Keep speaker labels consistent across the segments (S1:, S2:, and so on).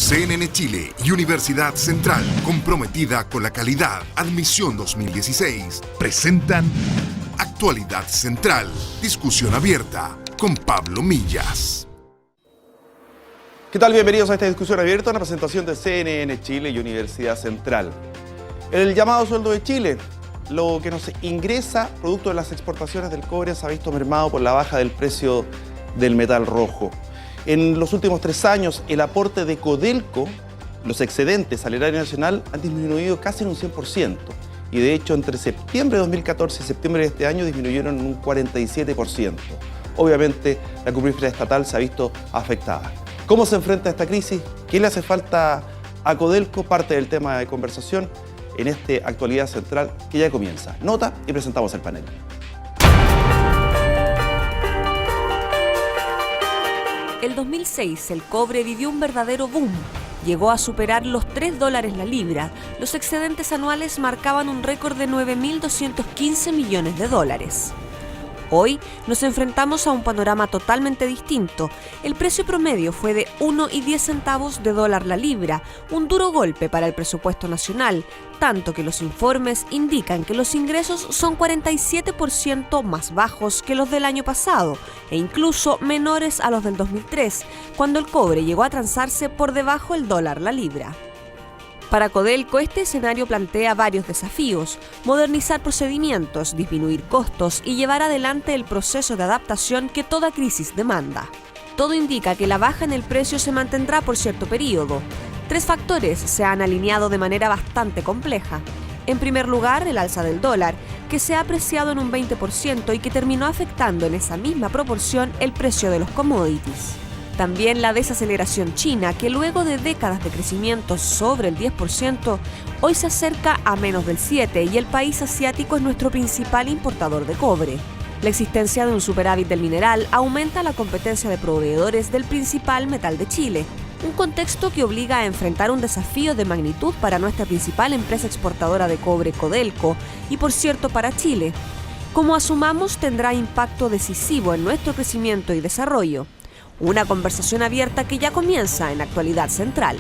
S1: CNN Chile y Universidad Central, comprometida con la calidad, Admisión 2016, presentan Actualidad Central, discusión abierta con Pablo Millas.
S2: ¿Qué tal? Bienvenidos a esta discusión abierta, una presentación de CNN Chile y Universidad Central. El llamado sueldo de Chile, lo que nos ingresa producto de las exportaciones del cobre, se ha visto mermado por la baja del precio del metal rojo. En los últimos 3 años, el aporte de Codelco, los excedentes al erario nacional, han disminuido casi en un 100%. Y de hecho, entre septiembre de 2014 y septiembre de este año, disminuyeron en un 47%. Obviamente, la cuprífera estatal se ha visto afectada. ¿Cómo se enfrenta a esta crisis? ¿Qué le hace falta a Codelco? Parte del tema de conversación en esta Actualidad Central que ya comienza. Nota y presentamos el panel.
S3: El 2006 el cobre vivió un verdadero boom. Llegó a superar los $3 la libra. Los excedentes anuales marcaban un récord de 9.215 millones de dólares. Hoy nos enfrentamos a un panorama totalmente distinto. El precio promedio fue de 1,10 centavos de dólar la libra, un duro golpe para el presupuesto nacional, tanto que los informes indican que los ingresos son 47% más bajos que los del año pasado e incluso menores a los del 2003, cuando el cobre llegó a transarse por debajo del dólar la libra. Para Codelco, este escenario plantea varios desafíos: modernizar procedimientos, disminuir costos y llevar adelante el proceso de adaptación que toda crisis demanda. Todo indica que la baja en el precio se mantendrá por cierto periodo. 3 factores se han alineado de manera bastante compleja. En primer lugar, el alza del dólar, que se ha apreciado en un 20% y que terminó afectando en esa misma proporción el precio de los commodities. También la desaceleración china, que luego de décadas de crecimiento sobre el 10%, hoy se acerca a menos del 7% y el país asiático es nuestro principal importador de cobre. La existencia de un superávit del mineral aumenta la competencia de proveedores del principal metal de Chile, un contexto que obliga a enfrentar un desafío de magnitud para nuestra principal empresa exportadora de cobre, Codelco, y por cierto para Chile. Como asumamos, tendrá impacto decisivo en nuestro crecimiento y desarrollo. Una conversación abierta que ya comienza en Actualidad Central.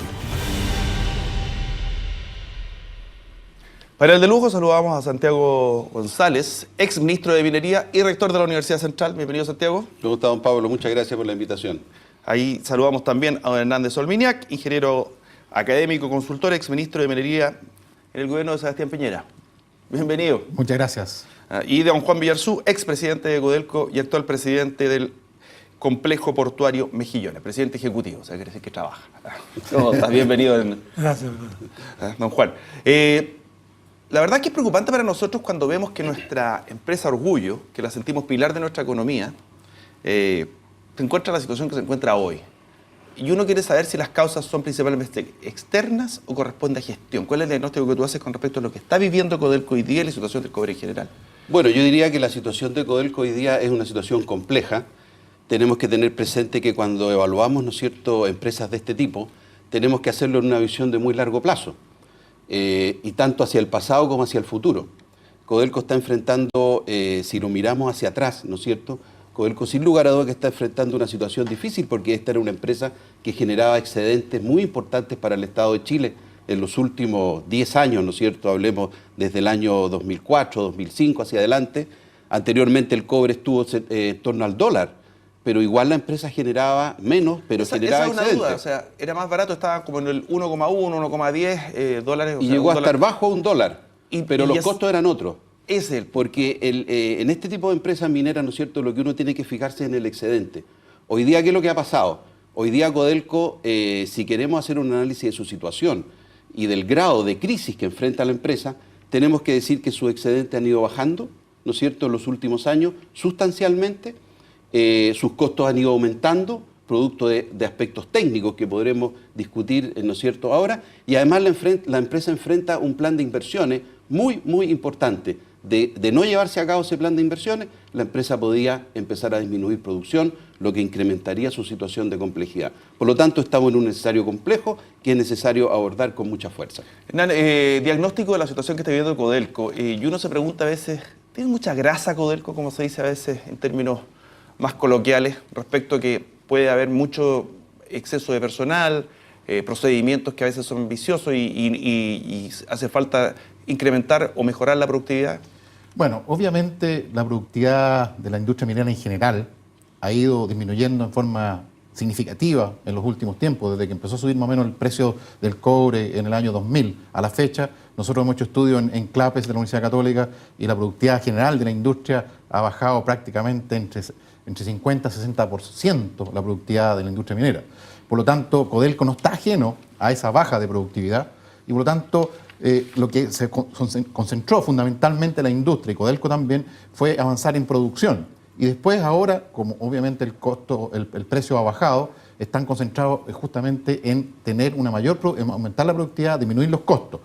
S2: Para el de lujo saludamos a Santiago González, ex ministro de Minería y rector de la Universidad Central. Bienvenido, Santiago.
S4: ¿Cómo está, don Pablo? Muchas gracias por la invitación.
S2: Ahí saludamos también a don Hernández Olminiac, ingeniero académico, consultor, ex ministro de Minería en el gobierno de Sebastián Piñera. Bienvenido.
S5: Muchas gracias.
S2: Y de don Juan Villarzú, ex presidente de Codelco y actual presidente del Complejo Portuario Mejillones, presidente ejecutivo, o sea, quiere decir que trabaja. No, estás bienvenido.
S5: Gracias.
S2: Don Juan. La verdad es que es preocupante para nosotros cuando vemos que nuestra empresa Orgullo, que la sentimos pilar de nuestra economía, se encuentra en la situación que se encuentra hoy. Y uno quiere saber si las causas son principalmente externas o corresponde a gestión. ¿Cuál es el diagnóstico que tú haces con respecto a lo que está viviendo Codelco hoy día y la situación del cobre en general?
S4: Bueno, yo diría que la situación de Codelco hoy día es una situación compleja. Tenemos que tener presente que cuando evaluamos, ¿no es cierto?, empresas de este tipo, tenemos que hacerlo en una visión de muy largo plazo, y tanto hacia el pasado como hacia el futuro. Codelco está enfrentando, si lo miramos hacia atrás, ¿no es cierto?, Codelco sin lugar a dudas que está enfrentando una situación difícil porque esta era una empresa que generaba excedentes muy importantes para el Estado de Chile en los últimos 10 años, ¿no es cierto?, hablemos desde el año 2004, 2005 hacia adelante. Anteriormente el cobre estuvo en torno al dólar, pero igual la empresa generaba menos, pero generaba excedentes.
S2: Esa es una duda, o sea, era más barato, estaba como en el 1,1, 1,10 dólares.
S4: Y llegó a estar bajo $1, pero los costos eran otros.
S2: Es el
S4: Porque en este tipo de empresas mineras, ¿no es cierto?, lo que uno tiene que fijarse en el excedente. Hoy día, ¿qué es lo que ha pasado? Hoy día Codelco, si queremos hacer un análisis de su situación y del grado de crisis que enfrenta la empresa, tenemos que decir que sus excedentes han ido bajando, ¿no es cierto?, en los últimos años, sustancialmente. Sus costos han ido aumentando, producto de aspectos técnicos que podremos discutir, ¿no es cierto?, ahora, y además la empresa enfrenta un plan de inversiones muy, muy importante. De no llevarse a cabo ese plan de inversiones, la empresa podía empezar a disminuir producción, lo que incrementaría su situación de complejidad. Por lo tanto, estamos en un escenario complejo que es necesario abordar con mucha fuerza.
S2: Hernán, diagnóstico de la situación que está viviendo Codelco. Y uno se pregunta a veces, ¿tiene mucha grasa Codelco, como se dice a veces en términos más coloquiales, respecto a que puede haber mucho exceso de personal, procedimientos que a veces son viciosos y hace falta incrementar o mejorar la productividad?
S5: Bueno, obviamente la productividad de la industria minera en general ha ido disminuyendo en forma significativa en los últimos tiempos, desde que empezó a subir más o menos el precio del cobre en el año 2000 a la fecha. Nosotros hemos hecho estudios en CLAPES de la Universidad Católica y la productividad general de la industria ha bajado prácticamente entre 50 y 60% la productividad de la industria minera. Por lo tanto, Codelco no está ajeno a esa baja de productividad y por lo tanto lo que se concentró fundamentalmente la industria y Codelco también fue avanzar en producción. Y después ahora, como obviamente el costo, el precio ha bajado, están concentrados justamente en tener una en aumentar la productividad, disminuir los costos.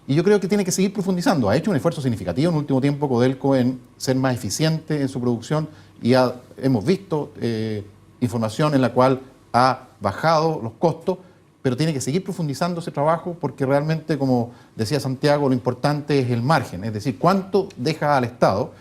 S5: Y yo creo que tiene que seguir profundizando. Ha hecho un esfuerzo significativo en el último tiempo Codelco en ser más eficiente en su producción y hemos visto información en la cual ha bajado los costos, pero tiene que seguir profundizando ese trabajo porque realmente, como decía Santiago, lo importante es el margen, es decir, cuánto deja al Estado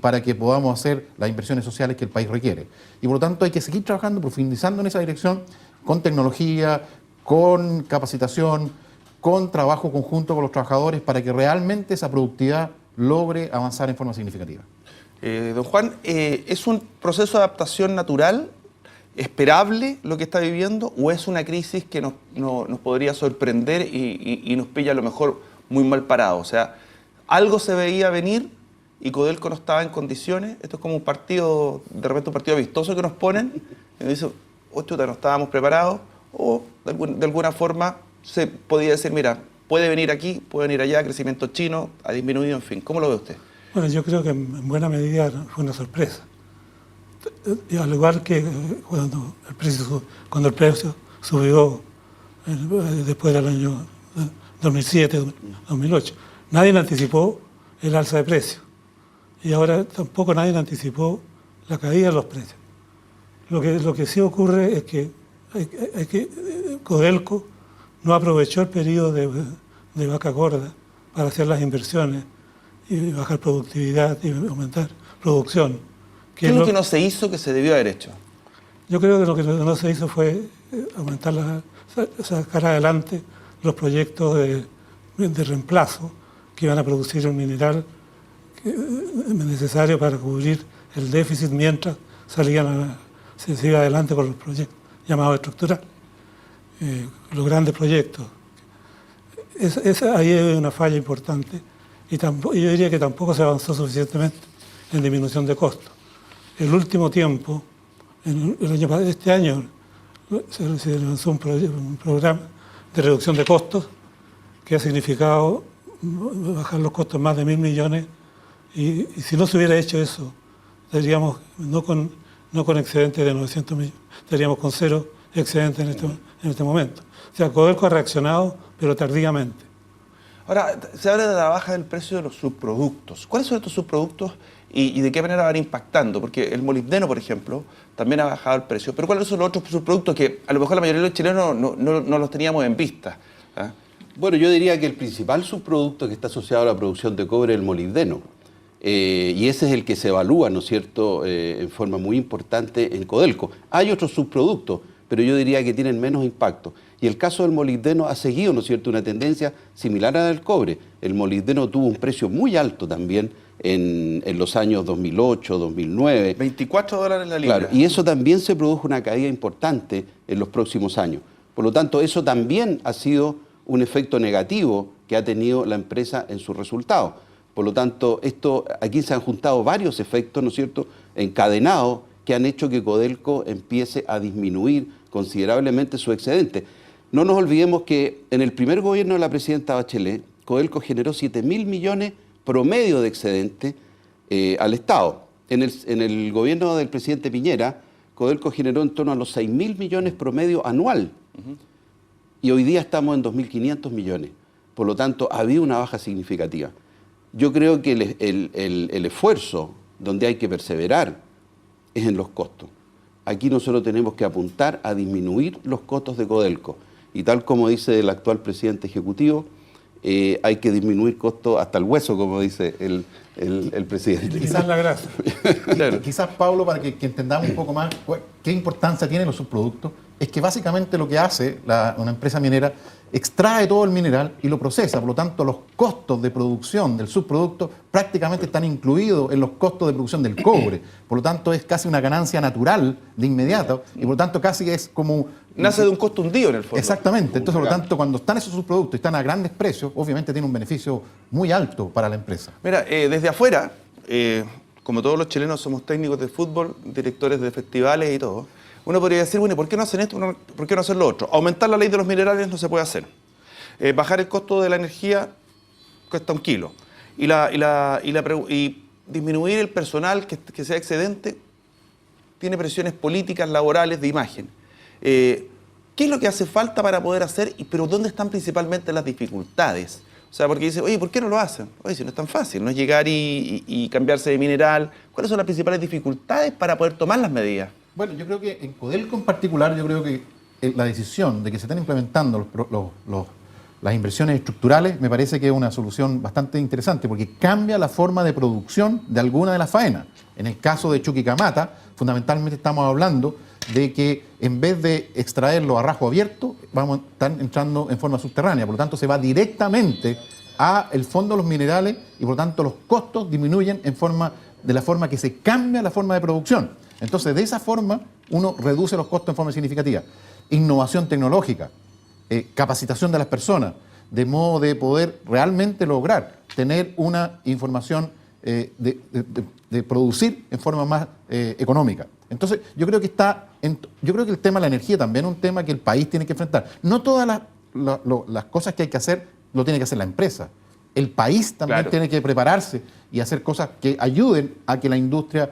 S5: para que podamos hacer las inversiones sociales que el país requiere. Y por lo tanto hay que seguir trabajando, profundizando en esa dirección, con tecnología, con capacitación, con trabajo conjunto con los trabajadores para que realmente esa productividad logre avanzar en forma significativa.
S2: Don Juan, ¿es un proceso de adaptación natural, esperable lo que está viviendo, o es una crisis que nos podría sorprender y nos pilla a lo mejor muy mal parados? O sea, algo se veía venir y Codelco no estaba en condiciones. Esto es como un partido, de repente un partido vistoso que nos ponen, y nos dicen, oh chuta, no estábamos preparados, o de alguna forma se podía decir, mira, puede venir aquí, puede venir allá, crecimiento chino ha disminuido, en fin. ¿Cómo lo ve usted?
S6: Bueno, yo creo que en buena medida fue una sorpresa. Y al igual que cuando el precio subió después del año 2007, 2008, nadie anticipó el alza de precios. Y ahora tampoco nadie anticipó la caída de los precios. Lo que sí ocurre es que Codelco no aprovechó el periodo de vaca gorda para hacer las inversiones y bajar productividad y aumentar producción.
S2: ¿Qué es lo que no se hizo que se debió haber hecho?
S6: Yo creo que lo que no se hizo fue sacar adelante los proyectos de reemplazo que iban a producir un mineral necesario para cubrir el déficit mientras se sigue adelante con los proyectos llamados estructurales, los grandes proyectos. Ahí hay una falla importante y yo diría que tampoco se avanzó suficientemente en disminución de costos. El último tiempo, este año, se lanzó un programa de reducción de costos que ha significado bajar los costos más de 1.000 millones. Y si no se hubiera hecho eso, estaríamos no con excedente de 900 millones, estaríamos con cero excedente en este momento. O sea, Codelco ha reaccionado, pero tardíamente.
S2: Ahora, se habla de la baja del precio de los subproductos. ¿Cuáles son estos subproductos y de qué manera van impactando? Porque el molibdeno, por ejemplo, también ha bajado el precio. Pero ¿cuáles son los otros subproductos que a lo mejor la mayoría de los chilenos no los teníamos en vista? ¿Ah?
S4: Bueno, yo diría que el principal subproducto que está asociado a la producción de cobre es el molibdeno. Y ese es el que se evalúa, ¿no es cierto?, en forma muy importante en Codelco. Hay otros subproductos, pero yo diría que tienen menos impacto. Y el caso del molibdeno ha seguido, ¿no es cierto?, una tendencia similar a la del cobre. El molibdeno tuvo un precio muy alto también en los años 2008, 2009.
S2: $24 la libra.
S4: Claro, y eso también se produjo una caída importante en los próximos años. Por lo tanto, eso también ha sido un efecto negativo que ha tenido la empresa en sus resultados. Por lo tanto, aquí se han juntado varios efectos, ¿no es cierto?, encadenados que han hecho que Codelco empiece a disminuir considerablemente su excedente. No nos olvidemos que en el primer gobierno de la presidenta Bachelet, Codelco generó 7.000 millones promedio de excedente al Estado. En el gobierno del presidente Piñera, Codelco generó en torno a los 6.000 millones promedio anual. Y hoy día estamos en 2.500 millones. Por lo tanto, ha habido una baja significativa. Yo creo que el esfuerzo donde hay que perseverar es en los costos. Aquí nosotros tenemos que apuntar a disminuir los costos de Codelco. Y tal como dice el actual presidente ejecutivo, hay que disminuir costos hasta el hueso, como dice el presidente.
S6: Quizás la grasa.
S5: Claro. Quizás, Pablo, para que entendamos un poco más qué importancia tienen los subproductos, es que básicamente lo que hace una empresa minera, extrae todo el mineral y lo procesa. Por lo tanto, los costos de producción del subproducto prácticamente están incluidos en los costos de producción del cobre. Por lo tanto, es casi una ganancia natural de inmediato y por lo tanto casi es como...
S2: Nace de un costo hundido en el fondo.
S5: Exactamente. Entonces, por lo tanto, cuando están esos subproductos y están a grandes precios, obviamente tiene un beneficio muy alto para la empresa.
S2: Mira, desde afuera, como todos los chilenos somos técnicos de fútbol, directores de festivales y todo, uno podría decir, bueno, ¿por qué no hacen esto? ¿Por qué no hacen lo otro? Aumentar la ley de los minerales no se puede hacer. Bajar el costo de la energía cuesta 1 kilo. Y disminuir el personal que sea excedente tiene presiones políticas, laborales, de imagen. ¿Qué es lo que hace falta para poder hacer? Pero ¿dónde están principalmente las dificultades? O sea, porque dice, oye, ¿por qué no lo hacen? Oye, si no es tan fácil, no es llegar y cambiarse de mineral. ¿Cuáles son las principales dificultades para poder tomar las medidas?
S5: Bueno, yo creo que en Codelco en particular, yo creo que la decisión de que se estén implementando las inversiones estructurales me parece que es una solución bastante interesante porque cambia la forma de producción de alguna de las faenas. En el caso de Chuquicamata, fundamentalmente estamos hablando de que en vez de extraerlo a rajo abierto, vamos a estar entrando en forma subterránea. Por lo tanto, se va directamente al fondo de los minerales y por lo tanto los costos disminuyen de la forma que se cambia la forma de producción. Entonces, de esa forma, uno reduce los costos en forma significativa. Innovación tecnológica, capacitación de las personas, de modo de poder realmente lograr tener una información de producir en forma más económica. Entonces, yo creo que el tema de la energía también es un tema que el país tiene que enfrentar. No todas las cosas que hay que hacer lo tiene que hacer la empresa. El país también tiene que prepararse y hacer cosas que ayuden a que la industria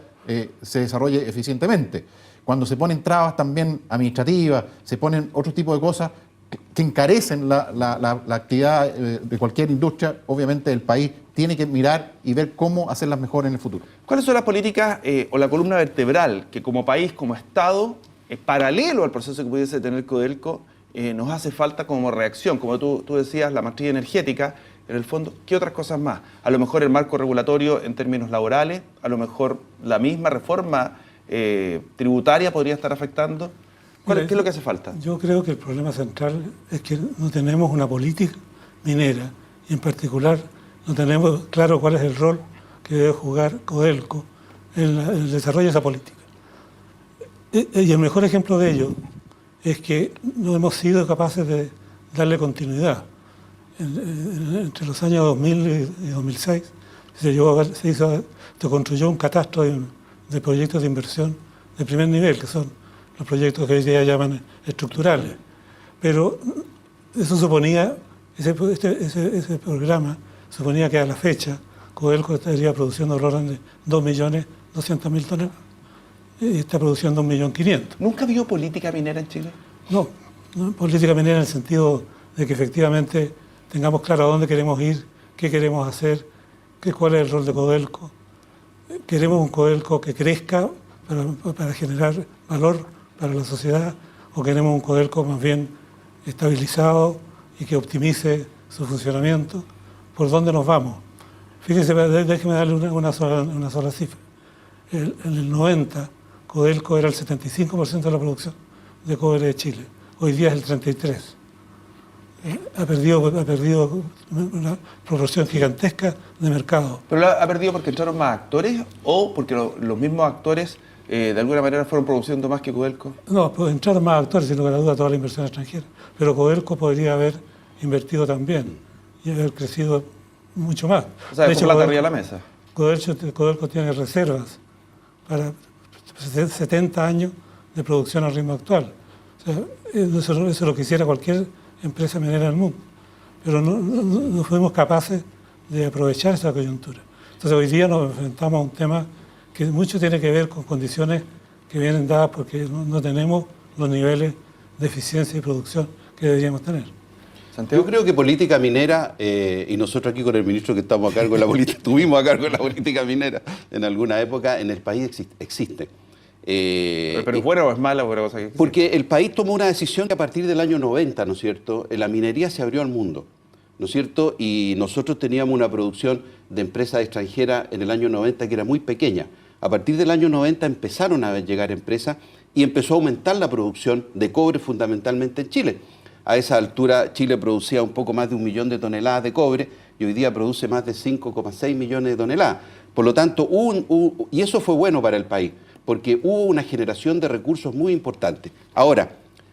S5: se desarrolle eficientemente. Cuando se ponen trabas también administrativas, se ponen otro tipo de cosas que encarecen la actividad de cualquier industria, obviamente el país tiene que mirar y ver cómo hacerlas mejor en el futuro.
S2: ¿Cuáles son las políticas o la columna vertebral que como país, como Estado, paralelo al proceso que pudiese tener Codelco, nos hace falta como reacción? Como tú decías, la matriz energética, en el fondo, ¿qué otras cosas más? A lo mejor el marco regulatorio en términos laborales, a lo mejor la misma reforma tributaria podría estar afectando. ¿Qué es lo que hace falta?
S6: Yo creo que el problema central es que no tenemos una política minera y en particular no tenemos claro cuál es el rol que debe jugar Codelco en el desarrollo de esa política. Y el mejor ejemplo de ello es que no hemos sido capaces de darle continuidad. Entre los años 2000 y 2006 se construyó un catastro de proyectos de inversión de primer nivel, que son los proyectos que hoy día llaman estructurales. Pero eso suponía, ese programa suponía que a la fecha Codelco estaría produciendo el orden de 2.200.000 toneladas y está produciendo 1.500.000.
S2: ¿Nunca vio política minera en Chile?
S6: No, política minera en el sentido de que efectivamente tengamos claro a dónde queremos ir, qué queremos hacer, cuál es el rol de Codelco. Queremos un Codelco que crezca para generar valor para la sociedad, o queremos un Codelco más bien estabilizado y que optimice su funcionamiento. ¿Por dónde nos vamos? Fíjense, déjeme darle una sola cifra. En el 90, Codelco era el 75% de la producción de cobre de Chile. Hoy día es el 33%. Ha perdido una proporción gigantesca de mercado.
S2: ¿Pero ha perdido porque entraron más actores o porque los mismos actores de alguna manera fueron produciendo más que Codelco?
S6: No, pues entraron más actores, sin lugar a duda, toda la inversión extranjera. Pero Codelco podría haber invertido también y haber crecido mucho más.
S2: O sea, de hecho, plata arriba de la mesa.
S6: Codelco tiene reservas para 70 años de producción al ritmo actual. O sea, eso lo quisiera cualquier empresa minera del mundo. Pero no fuimos capaces de aprovechar esa coyuntura. Entonces hoy día nos enfrentamos a un tema que mucho tiene que ver con condiciones que vienen dadas porque no tenemos los niveles de eficiencia y producción que deberíamos tener.
S4: Santiago, yo creo que política minera, y nosotros aquí con el ministro que estamos a cargo de la política, estuvimos a cargo de la política minera en alguna época, en el país existe.
S2: ¿Pero es buena o es mala?
S4: Porque el país tomó una decisión que a partir del año 90, ¿no es cierto?, la minería se abrió al mundo, ¿no es cierto?, y nosotros teníamos una producción de empresas extranjeras en el año 90 que era muy pequeña. A partir del año 90 empezaron a llegar empresas y empezó a aumentar la producción de cobre fundamentalmente en Chile. A esa altura Chile producía un poco más de 1 millón de toneladas de cobre y hoy día produce más de 5,6 millones de toneladas. Por lo tanto, y eso fue bueno para el país, porque hubo una generación de recursos muy importante. Ahora,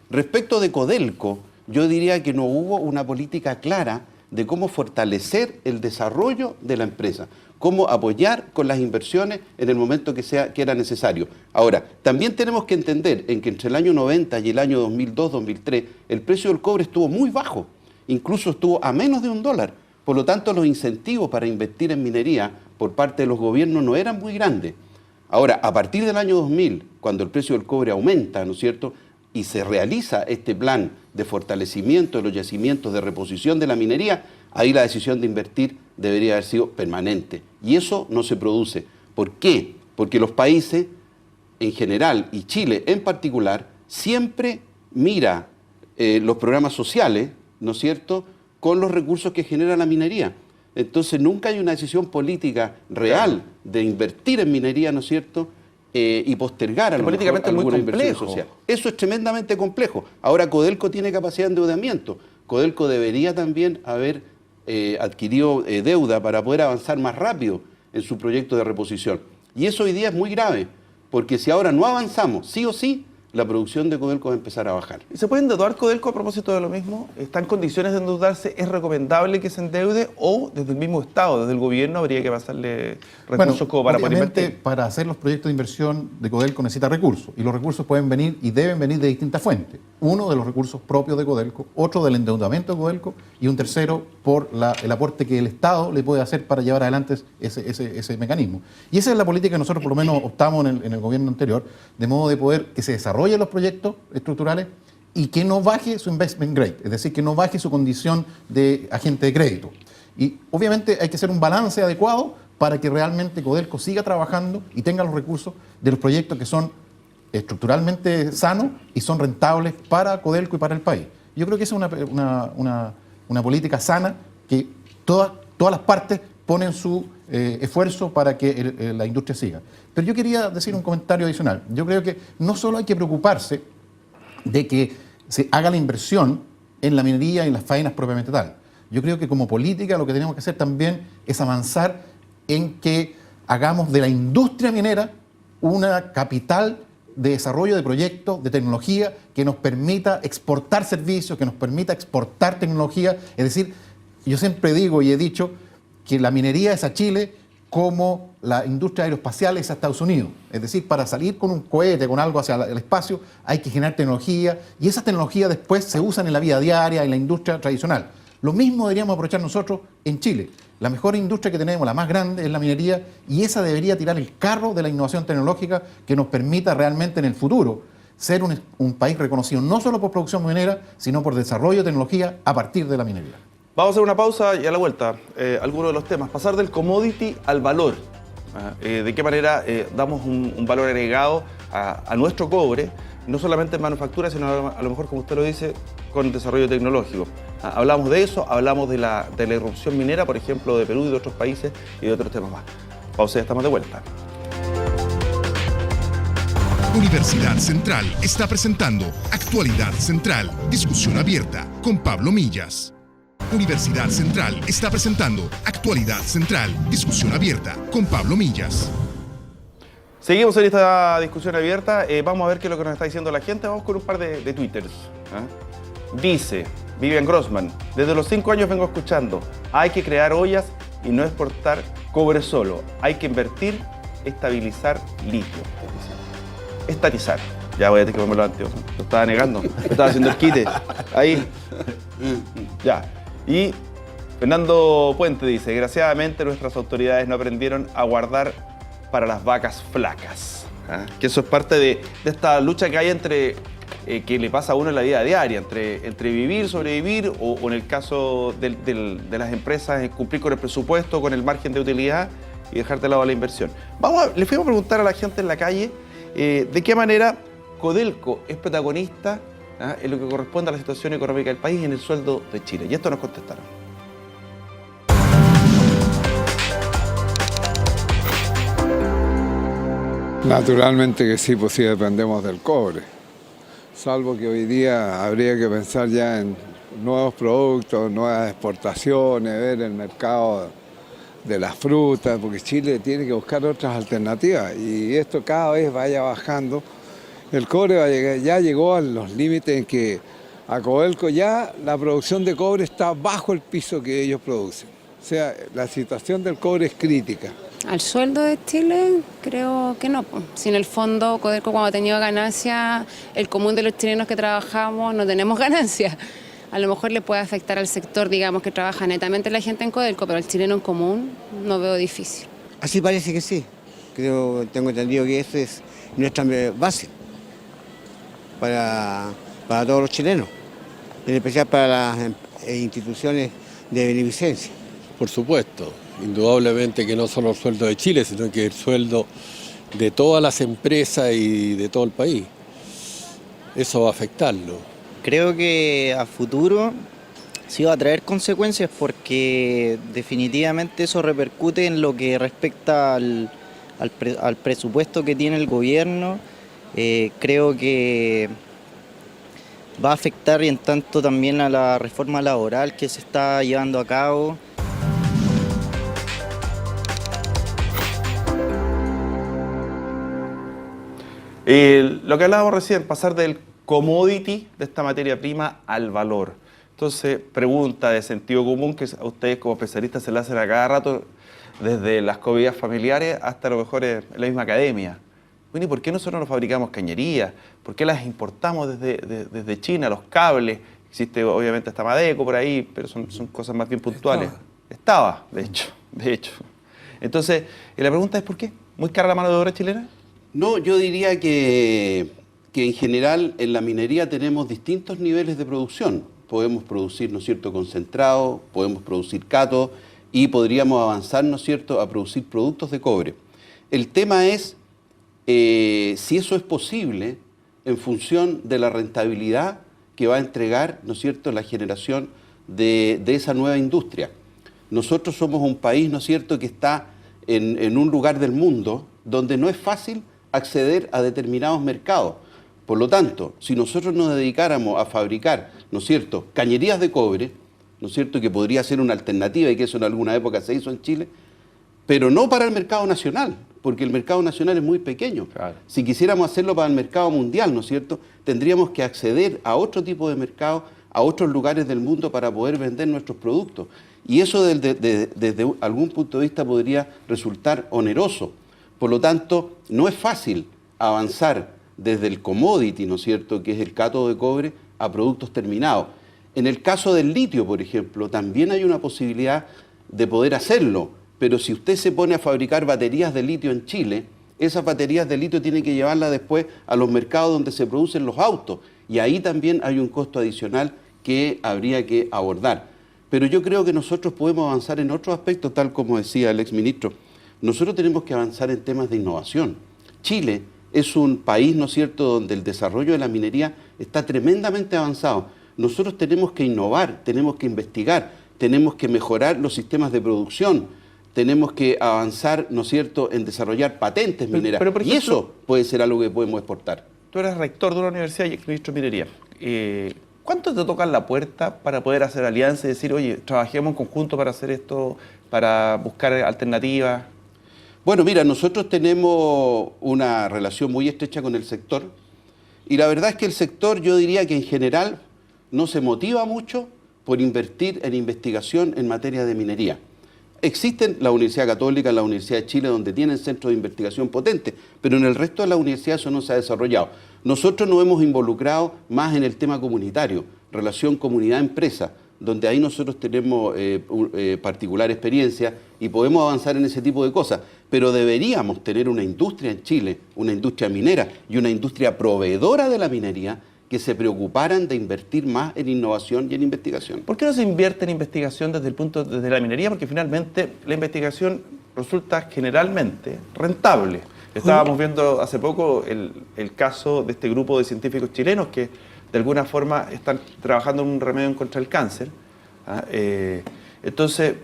S4: respecto de Codelco, yo diría que no hubo una política clara de cómo fortalecer el desarrollo de la empresa, cómo apoyar con las inversiones en el momento que era necesario. Ahora, también tenemos que entender en que entre el año 90 y el año 2002-2003 el precio del cobre estuvo muy bajo, incluso estuvo a menos de $1. Por lo tanto, los incentivos para invertir en minería por parte de los gobiernos no eran muy grandes. Ahora, a partir del año 2000, cuando el precio del cobre aumenta, ¿no es cierto?, y se realiza este plan de fortalecimiento de los yacimientos de reposición de la minería, ahí la decisión de invertir debería haber sido permanente. Y eso no se produce. ¿Por qué? Porque los países en general, y Chile en particular, siempre mira los programas sociales, ¿no es cierto?, con los recursos que genera la minería. Entonces nunca hay una decisión política real de invertir en minería, ¿no es cierto?, y postergar a lo mejor alguna inversión social. Eso es tremendamente complejo. Ahora Codelco tiene capacidad de endeudamiento. Codelco debería también haber adquirido deuda para poder avanzar más rápido en su proyecto de reposición. Y eso hoy día es muy grave, porque si ahora no avanzamos, sí o sí, la producción de Codelco va a empezar a bajar.
S2: ¿Y se puede endeudar Codelco a propósito de lo mismo? ¿Está en condiciones de endeudarse? ¿Es recomendable que se endeude? ¿O desde el mismo Estado, desde el gobierno, habría que pasarle recursos como para poder invertir?
S5: Para hacer los proyectos de inversión de Codelco necesita recursos. Y los recursos pueden venir y deben venir de distintas fuentes. Uno de los recursos propios de Codelco, otro del endeudamiento de Codelco y un tercero por el aporte que el Estado le puede hacer para llevar adelante ese mecanismo. Y esa es la política que nosotros por lo menos optamos en el gobierno anterior, de modo de poder que se desarrollen los proyectos estructurales y que no baje su investment grade, es decir, que no baje su condición de agente de crédito. Y obviamente hay que hacer un balance adecuado para que realmente Codelco siga trabajando y tenga los recursos de los proyectos que son estructuralmente sanos y son rentables para Codelco y para el país. Yo creo que esa es una política sana que todas las partes ponen su esfuerzo para que la industria siga. Pero yo quería decir un comentario adicional. Yo creo que no solo hay que preocuparse de que se haga la inversión en la minería y en las faenas propiamente tal. Yo creo que como política lo que tenemos que hacer también es avanzar en que hagamos de la industria minera una capital de desarrollo de proyectos, de tecnología que nos permita exportar servicios, que nos permita exportar tecnología. Es decir, yo siempre digo y he dicho que la minería es a Chile como la industria aeroespacial es a Estados Unidos. Es decir, para salir con un cohete, con algo hacia el espacio, hay que generar tecnología y esas tecnologías después se usan en la vida diaria, en la industria tradicional. Lo mismo deberíamos aprovechar nosotros en Chile. La mejor industria que tenemos, la más grande, es la minería y esa debería tirar el carro de la innovación tecnológica que nos permita realmente en el futuro ser un país reconocido no solo por producción minera, sino por desarrollo de tecnología a partir de la minería.
S2: Vamos a hacer una pausa y a la vuelta, algunos de los temas. Pasar del commodity al valor. ¿De qué manera damos un valor agregado a nuestro cobre, no solamente en manufactura, sino a lo mejor, como usted lo dice, con desarrollo tecnológico? Hablamos de eso, hablamos de la irrupción minera, por ejemplo, de Perú y de otros países y de otros temas más. Pausa y estamos de vuelta.
S1: Universidad Central está presentando Actualidad Central, discusión abierta con Pablo Millas. Universidad Central está presentando Actualidad Central, discusión abierta con Pablo Millas.
S2: Seguimos en esta discusión abierta. Vamos a ver qué es lo que nos está diciendo la gente. Vamos con un par de twitters. Dice Vivian Grossman: desde los 5 años vengo escuchando, hay que crear ollas y no exportar cobre solo. Hay que invertir, estabilizar litio. Estatizar. Ya voy a tener que ponerlo antes. Lo estaba negando. Lo estaba haciendo el quite. Ahí. Ya. Y Fernando Puente dice: desgraciadamente nuestras autoridades no aprendieron a guardar para las vacas flacas. Que eso es parte de esta lucha que hay entre que le pasa a uno en la vida diaria, entre vivir, sobrevivir o en el caso de las empresas cumplir con el presupuesto, con el margen de utilidad y dejar de lado la inversión. Les fuimos a preguntar a la gente en la calle de qué manera Codelco es protagonista en lo que corresponde a la situación económica del país y en el sueldo de Chile. Y esto nos contestaron.
S7: Naturalmente que sí, pues sí dependemos del cobre. Salvo que hoy día habría que pensar ya en nuevos productos, nuevas exportaciones, ver el mercado de las frutas, porque Chile tiene que buscar otras alternativas y esto cada vez vaya bajando. El cobre va a llegar, ya llegó a los límites en que a Codelco ya la producción de cobre está bajo el piso que ellos producen. O sea, la situación del cobre es crítica.
S8: Al sueldo de Chile, creo que no. Si en el fondo Codelco cuando ha tenido ganancias, el común de los chilenos que trabajamos no tenemos ganancias. A lo mejor le puede afectar al sector, digamos, que trabaja netamente la gente en Codelco, pero al chileno en común no veo difícil.
S9: Así parece que sí. Tengo entendido que esa es nuestra base para todos los chilenos, en especial para las instituciones de beneficencia.
S10: Por supuesto, indudablemente que no solo el sueldo de Chile, sino que el sueldo de todas las empresas y de todo el país. Eso va a afectarlo.
S11: Creo que a futuro sí va a traer consecuencias porque definitivamente eso repercute en lo que respecta al presupuesto que tiene el gobierno. Creo que va a afectar y en tanto también a la reforma laboral que se está llevando a cabo.
S2: Lo que hablábamos recién, pasar del commodity de esta materia prima al valor. Entonces, pregunta de sentido común que a ustedes como especialistas se la hacen a cada rato, desde las comidas familiares hasta a lo mejor en la misma academia. Bueno, ¿y por qué nosotros no fabricamos cañerías? ¿Por qué las importamos desde China, los cables? Existe obviamente hasta Madeco por ahí, pero son cosas más bien puntuales. Estaba, de hecho. Entonces, la pregunta es ¿por qué? ¿Muy cara la mano de obra chilena?
S4: No, yo diría que en general en la minería tenemos distintos niveles de producción. Podemos producir, ¿no es cierto?, concentrado, podemos producir cato y podríamos avanzar, ¿no es cierto?, a producir productos de cobre. El tema es si eso es posible en función de la rentabilidad que va a entregar, ¿no es cierto?, la generación de esa nueva industria. Nosotros somos un país, ¿no es cierto?, que está en un lugar del mundo donde no es fácil acceder a determinados mercados. Por lo tanto, si nosotros nos dedicáramos a fabricar, ¿no es cierto?, cañerías de cobre, ¿no es cierto?, que podría ser una alternativa y que eso en alguna época se hizo en Chile, pero no para el mercado nacional, porque el mercado nacional es muy pequeño. Claro. Si quisiéramos hacerlo para el mercado mundial, ¿no es cierto?, tendríamos que acceder a otro tipo de mercado, a otros lugares del mundo para poder vender nuestros productos. Y eso desde algún punto de vista podría resultar oneroso. Por lo tanto, no es fácil avanzar desde el commodity, ¿no es cierto?, que es el cátodo de cobre, a productos terminados. En el caso del litio, por ejemplo, también hay una posibilidad de poder hacerlo, pero si usted se pone a fabricar baterías de litio en Chile, esas baterías de litio tiene que llevarlas después a los mercados donde se producen los autos, y ahí también hay un costo adicional que habría que abordar. Pero yo creo que nosotros podemos avanzar en otros aspectos, tal como decía el exministro. Nosotros tenemos que avanzar en temas de innovación. Chile es un país, ¿no es cierto?, donde el desarrollo de la minería está tremendamente avanzado. Nosotros tenemos que innovar, tenemos que investigar, tenemos que mejorar los sistemas de producción, tenemos que avanzar, ¿no es cierto?, en desarrollar patentes mineras. Pero por ejemplo, y eso puede ser algo que podemos exportar.
S2: Tú eres rector de una universidad y exministro de minería. ¿Cuánto te tocan la puerta para poder hacer alianzas y decir, oye, trabajemos en conjunto para hacer esto, para buscar alternativas?
S4: Bueno, mira, nosotros tenemos una relación muy estrecha con el sector y la verdad es que el sector, yo diría que en general no se motiva mucho por invertir en investigación en materia de minería. Existen la Universidad Católica, la Universidad de Chile, donde tienen centros de investigación potentes, pero en el resto de la universidad eso no se ha desarrollado. Nosotros nos hemos involucrado más en el tema comunitario, relación comunidad-empresa, donde ahí nosotros tenemos particular experiencia y podemos avanzar en ese tipo de cosas. Pero deberíamos tener una industria en Chile, una industria minera y una industria proveedora de la minería que se preocuparan de invertir más en innovación y en investigación.
S2: ¿Por qué no se invierte en investigación desde la minería? Porque finalmente la investigación resulta generalmente rentable. Estábamos viendo hace poco el caso de este grupo de científicos chilenos que de alguna forma están trabajando en un remedio contra el cáncer. Entonces,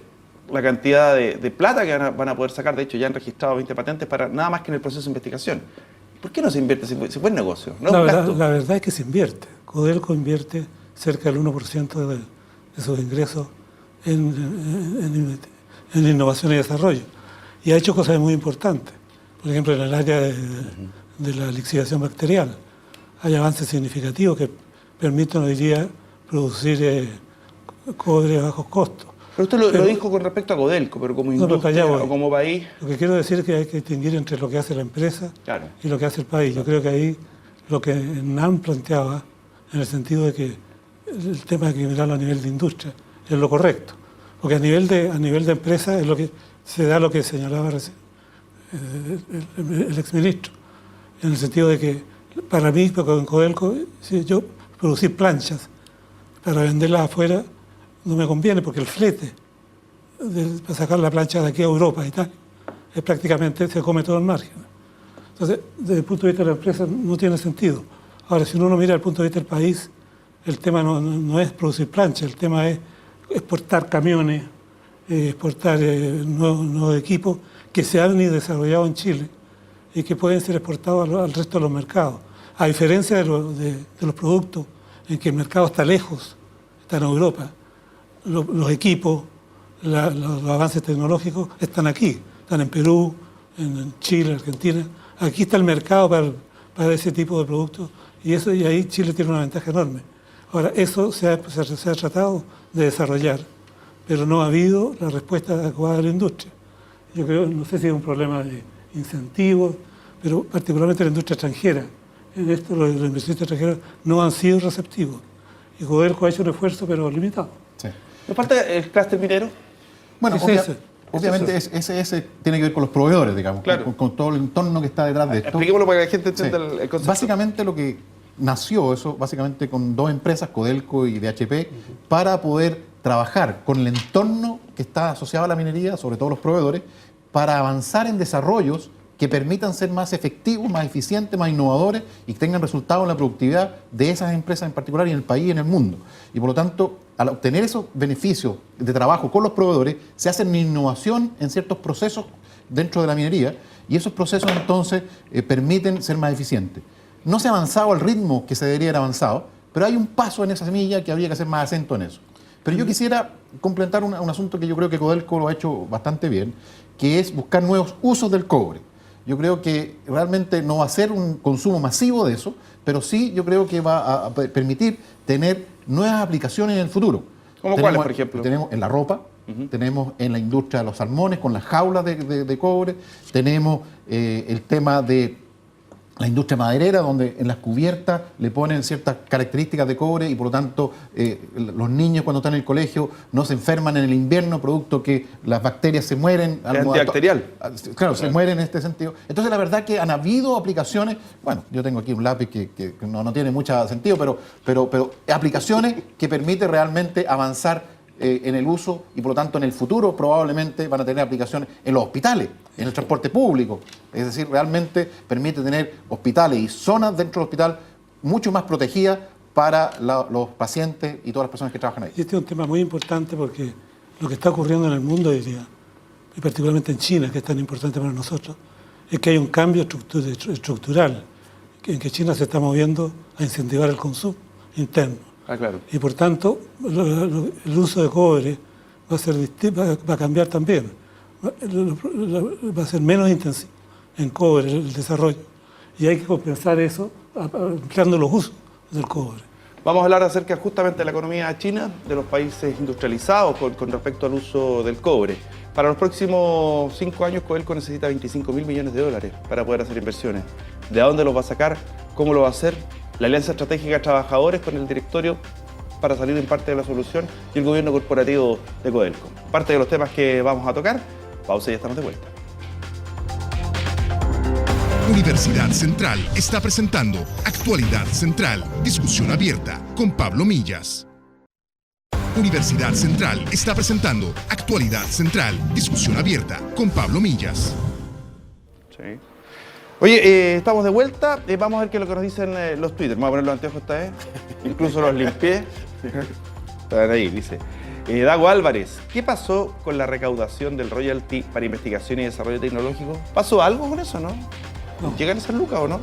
S2: la cantidad de plata que van a poder sacar. De hecho, ya han registrado 20 patentes para nada más que en el proceso de investigación. ¿Por qué no se invierte? Si es buen negocio. ¿No?
S6: La verdad es que se invierte. Codelco invierte cerca del 1% de sus ingresos en innovación y desarrollo. Y ha hecho cosas muy importantes. Por ejemplo, en el área de la lixiviación bacterial hay avances significativos que permiten hoy día producir cobre a bajos costos.
S2: Pero usted lo dijo con respecto a Codelco, pero como industria o como país...
S6: Lo que quiero decir es que hay que distinguir entre lo que hace la empresa y lo que hace el país. Yo creo que ahí lo que NAM planteaba, en el sentido de que el tema hay que mirarlo a nivel de industria, es lo correcto. Porque a nivel de empresa es lo que se da, lo que señalaba recién el exministro, en el sentido de que para mí, con Codelco, si yo producir planchas para venderlas afuera no me conviene, porque el flete para sacar la plancha de aquí a Europa y tal, es prácticamente se come todo el margen. Entonces, desde el punto de vista de la empresa no tiene sentido. Ahora, si uno lo mira desde el punto de vista del país, el tema no es producir planchas, el tema es exportar camiones, exportar nuevos equipos que se han desarrollado en Chile y que pueden ser exportados al resto de los mercados. A diferencia de los productos en que el mercado está lejos, está en Europa, los equipos, los avances tecnológicos están aquí, están en Perú, en Chile, Argentina. Aquí está el mercado para ese tipo de productos y ahí Chile tiene una ventaja enorme. Ahora, eso se ha tratado de desarrollar, pero no ha habido la respuesta adecuada de la industria. Yo creo, no sé si es un problema de incentivos, pero particularmente la industria extranjera. En esto los inversionistas extranjeros no han sido receptivos. Y Codelco ha hecho un esfuerzo, pero limitado.
S5: Sí.
S2: ¿No falta el clúster minero?
S5: Bueno, obviamente ese tiene que ver con los proveedores, digamos,
S2: claro,
S5: con todo el entorno que está detrás de esto.
S2: Expliquémoslo para que la gente entienda el concepto.
S5: Básicamente lo que nació eso, básicamente con dos empresas, Codelco y DHP, para poder trabajar con el entorno que está asociado a la minería, sobre todo los proveedores, para avanzar en desarrollos que permitan ser más efectivos, más eficientes, más innovadores y que tengan resultados en la productividad de esas empresas en particular y en el país y en el mundo. Y por lo tanto, al obtener esos beneficios de trabajo con los proveedores, se hace una innovación en ciertos procesos dentro de la minería y esos procesos entonces permiten ser más eficientes. No se ha avanzado al ritmo que se debería haber avanzado, pero hay un paso en esa semilla que habría que hacer más acento en eso. Pero yo quisiera complementar un asunto que yo creo que Codelco lo ha hecho bastante bien, que es buscar nuevos usos del cobre. Yo creo que realmente no va a ser un consumo masivo de eso, pero sí yo creo que va a permitir tener nuevas aplicaciones en el futuro.
S2: ¿Cómo cuáles, por ejemplo?
S5: Tenemos en la ropa, tenemos en la industria de los salmones con las jaulas de cobre, tenemos el tema de la industria maderera, donde en las cubiertas le ponen ciertas características de cobre y por lo tanto los niños cuando están en el colegio no se enferman en el invierno, producto que las bacterias se mueren.
S2: Antibacterial.
S5: Claro, se mueren en este sentido. Entonces la verdad que han habido aplicaciones, bueno, yo tengo aquí un lápiz que no tiene mucho sentido, pero aplicaciones que permiten realmente avanzar en el uso y por lo tanto en el futuro probablemente van a tener aplicaciones en los hospitales, en el transporte público. Es decir, realmente permite tener hospitales y zonas dentro del hospital mucho más protegidas para los pacientes y todas las personas que trabajan ahí.
S6: Este es un tema muy importante porque lo que está ocurriendo en el mundo hoy día, y particularmente en China, que es tan importante para nosotros, es que hay un cambio estructural, en que China se está moviendo a incentivar el consumo interno.
S2: Claro.
S6: Y por tanto, el uso de cobre va a cambiar también. Va a ser menos intensivo en cobre el desarrollo. Y hay que compensar eso ampliando los usos del cobre.
S2: Vamos a hablar acerca justamente de la economía china, de los países industrializados con respecto al uso del cobre. Para los próximos 5 años, Codelco necesita 25.000 millones de dólares para poder hacer inversiones. ¿De dónde los va a sacar? ¿Cómo lo va a hacer? La Alianza Estratégica de Trabajadores con el directorio para salir en parte de la solución y el gobierno corporativo de Codelco. Parte de los temas que vamos a tocar. Pausa y ya estamos de vuelta.
S1: Universidad Central está presentando Actualidad Central, discusión abierta con Pablo Millas. Universidad Central está presentando Actualidad Central, discusión abierta con Pablo Millas.
S2: Sí. Oye, estamos de vuelta. Vamos a ver qué es lo que nos dicen los Twitter. Vamos a poner los anteojos esta vez. Incluso los limpié. Están ahí, dice. Dago Álvarez, ¿qué pasó con la recaudación del royalty para investigación y desarrollo tecnológico? ¿Pasó algo con eso, no? ¿Llegan esas lucas o no?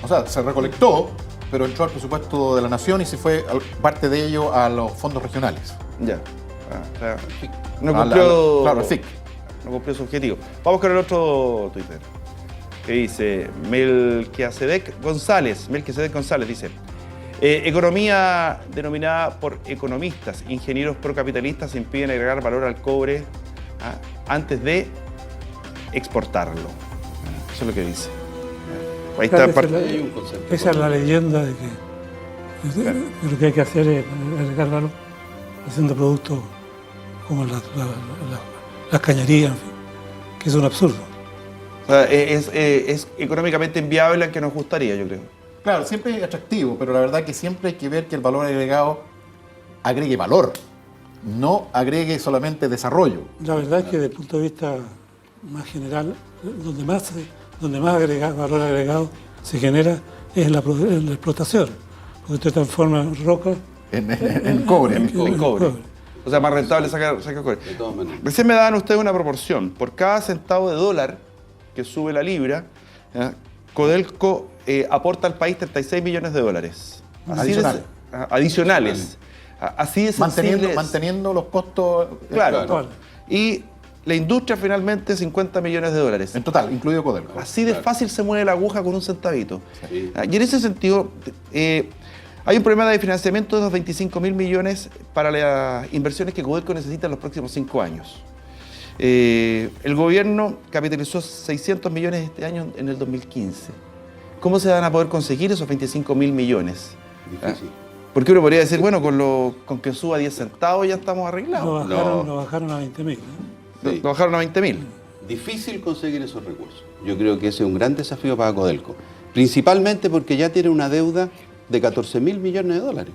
S5: O sea, se recolectó, pero entró al presupuesto de la Nación y se fue parte de ello a los fondos regionales.
S2: Ya. O sea, no cumplió,
S5: claro, el FIC.
S2: No cumplió su objetivo. Vamos con el otro Twitter, que dice Melquisedec González dice: economía denominada por economistas, ingenieros procapitalistas impiden agregar valor al cobre antes de exportarlo. Eso es lo que dice. Ahí está.
S6: Esa es la leyenda de que lo que hay que hacer es agregar valor haciendo productos como las cañerías, en fin, que es un absurdo.
S2: O sea, es económicamente inviable al que nos gustaría, yo creo.
S5: Claro, siempre es atractivo, pero la verdad que siempre hay que ver que el valor agregado agregue valor, no agregue solamente desarrollo.
S6: La verdad es que desde el punto de vista más general, donde más valor agregado se genera es en la explotación, porque usted transforma roca
S5: en cobre.
S2: En cobre. O sea, más rentable sacar cobre.
S4: De todas maneras.
S2: Recién me daban ustedes una proporción. Por cada centavo de dólar que sube la libra, Codelco aporta al país 36 millones de dólares. Adicionales. Así de sensible
S5: manteniendo los costos.
S2: Claro. Y la industria finalmente 50 millones de dólares.
S5: En total, incluido Codelco.
S2: Así de fácil se mueve la aguja con un centavito. Sí. Y en ese sentido, hay un problema de financiamiento de unos 25.000 millones para las inversiones que Codelco necesita en los próximos 5 años. El gobierno capitalizó 600 millones este año en el 2015. ¿Cómo se van a poder conseguir esos 25.000 millones?
S4: Difícil.
S2: Porque uno podría decir, bueno, con que suba 10 centavos ya estamos arreglados.
S6: Lo bajaron a 20.000.
S2: Sí. Lo bajaron a 20.000.
S4: Difícil conseguir esos recursos. Yo creo que ese es un gran desafío para Codelco. Principalmente porque ya tiene una deuda de 14.000 millones de dólares.